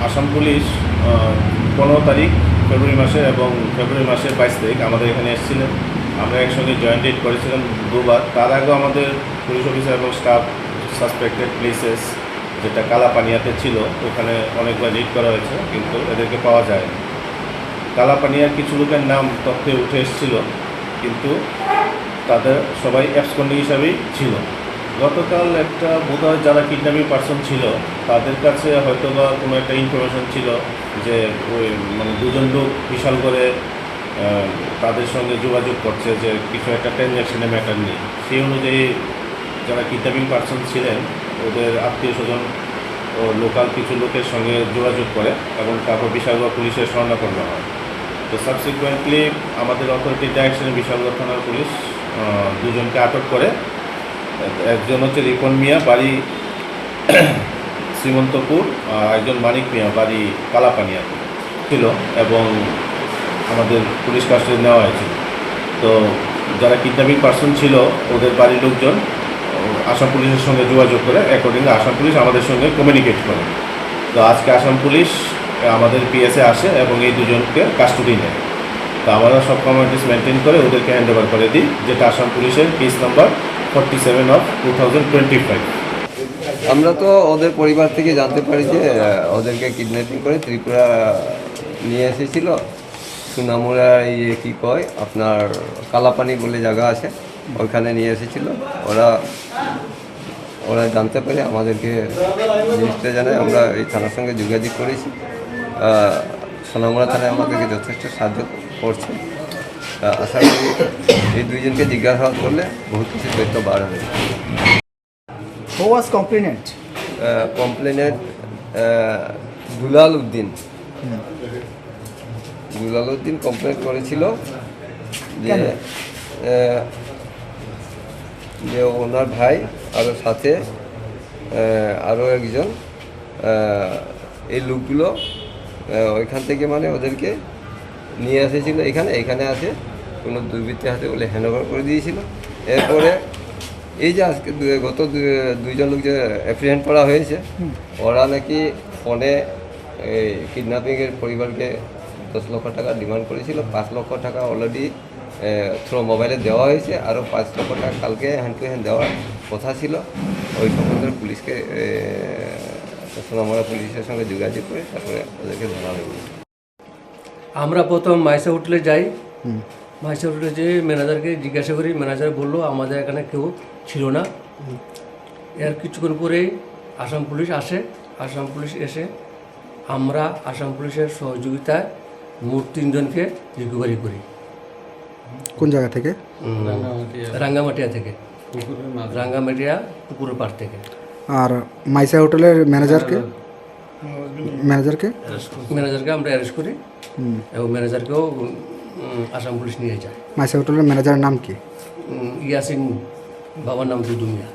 Assam police 15 তারিখ ফেব্রুয়ারি মাসে এবং ফেব্রুয়ারি মাসের 22 তারিখ আমাদের এখানে এসেছিলেন। আমরা একসঙ্গে জয়েন্ট রেড করেছিলাম দুবার। তার আগেও আমাদের পুলিশ অফিসার এবং স্টাফ সাসপেক্টেড প্লেসেস যেটা কালাপানিয়াতে ছিল ওখানে অনেকবার রেড করা হয়েছে, কিন্তু এদেরকে পাওয়া যায়। কালাপানিয়ার কিছু লোকের নাম তথ্যে উঠে এসেছিল, কিন্তু তাদের সবাই অ্যাবসকন্ডিং হিসাবেই ছিল। গতকাল একটা বোধহয় যারা কিডন্যাপিং পার্সন ছিল তাদের কাছে হয়তো বা কোনো একটা ইনফরমেশন ছিল যে ওই মানে দুজন লোক বিশাল করে তাদের সঙ্গে যোগাযোগ করছে যে কিছু একটা ট্রানজ্যাকশনের ম্যাটার নেই। সেই অনুযায়ী যারা কিডন্যাপিং পার্সন ছিলেন ওদের আত্মীয় স্বজন ও লোকাল কিছু লোকের সঙ্গে যোগাযোগ করে এবং তারপর বিশালগড় পুলিশের স্বর্ণাপন্ন হয়। তো সাবসিকুয়েন্টলি আমাদের অথরিটি ডাইরেকশনে বিশালগড় থানার পুলিশ দুজনকে আটক করে। একজন হচ্ছে রিপন মিয়া, বাড়ি শ্রীমন্তপুর, একজন মানিক মিয়া, বাড়ি কালাপানিয়া ছিল এবং আমাদের পুলিশ কাস্টাডি নেওয়া হয়েছিল। তো যারা কিডন্যাপিং পার্সন ছিল ওদের বাড়ির লোকজন আসাম পুলিশের সঙ্গে যোগাযোগ করে, অ্যাকর্ডিংলি আসাম পুলিশ আমাদের সঙ্গে কমিউনিকেট করে। তো আজকে আসাম পুলিশ আমাদের পিএসএ আসে এবং এই দুজনকে কাস্টাডি নেয়। তো আমরা সব ফর্মালিটিস মেনটেন করে ওদেরকে হ্যান্ড ওভার করে দিই, যেটা আসাম পুলিশের কেস নাম্বার 47/2025। আমরা তো ওদের পরিবার থেকে জানতে পারি যে ওদেরকে কিডন্যাপিং করে ত্রিপুরা নিয়ে এসেছিল। সুনামুরা কি কয় আপনার কালাপানি বলে জায়গা আছে, ওইখানে নিয়ে এসেছিল। ওরা জানতে পারে আমাদেরকে জিনিসটা জানায়। আমরা এই থানার সঙ্গে যোগাযোগ করেছি। সোনামুড়া থানায় আমাদেরকে যথেষ্ট সাহায্য করছে। আশা করি এই দুইজনকে জিজ্ঞাসাবাদ করলে বহুত কিছু তথ্য বার হবে। Who was complainant? Complainant Dulal Uddin. Dulal Uddin complain করেছিল যে যে ওনার ভাই আরও সাথে আরও একজন এই লোকগুলো ওইখান থেকে মানে ওদেরকে নিয়ে এসেছিলো এখানে আছে কোনো দুর্বৃত্তের হাতে বলে হ্যান্ড ওভার করে দিয়েছিল। এরপরে এই যে আজকে গত দুইজন লোক যে অ্যাপ্রিহেন্ড করা হয়েছে, ওরা নাকি ফোনে এই কিডন্যাপিংয়ের পরিবারকে 10 লক্ষ টাকা ডিমান্ড করেছিল। 5 লক্ষ টাকা অলরেডি থ্রো মোবাইলে দেওয়া হয়েছে, আরও 5 লক্ষ টাকা কালকে হ্যান্ড টু হ্যান্ড দেওয়ার কথা ছিল। ওই সম্বন্ধে পুলিশকে সোনামুড়া পুলিশের সঙ্গে যোগাযোগ করে তারপরে ওদেরকে ধরা হয়েছে। আমরা প্রথম মাইসা হোটেলে যাই। মাইসা হোটেলে যে ম্যানেজারকে জিজ্ঞাসা করি, ম্যানেজার বললো আমাদের এখানে কেউ ছিল না। এর কিছুক্ষণ পরেই আসাম পুলিশ আসে। আসাম পুলিশ এসে আমরা আসাম পুলিশের সহযোগিতায় মোট 3 জনকে রিকভারি করি। কোন জায়গা থেকে? রাঙ্গামাটিয়া থেকে, রাঙ্গামাটিয়া পুকুরের পাড় থেকে। আর মাইসা হোটেলের ম্যানেজারকে ম্যানেজারকে আমরা অ্যারেস্ট করি এবং ম্যানেজারকেও আসাম পুলিশ নিয়ে যায়। মাইসা হোটেলের ম্যানেজারের নাম কি? ইয়াসিন, বাবার নাম দুদু মিয়া।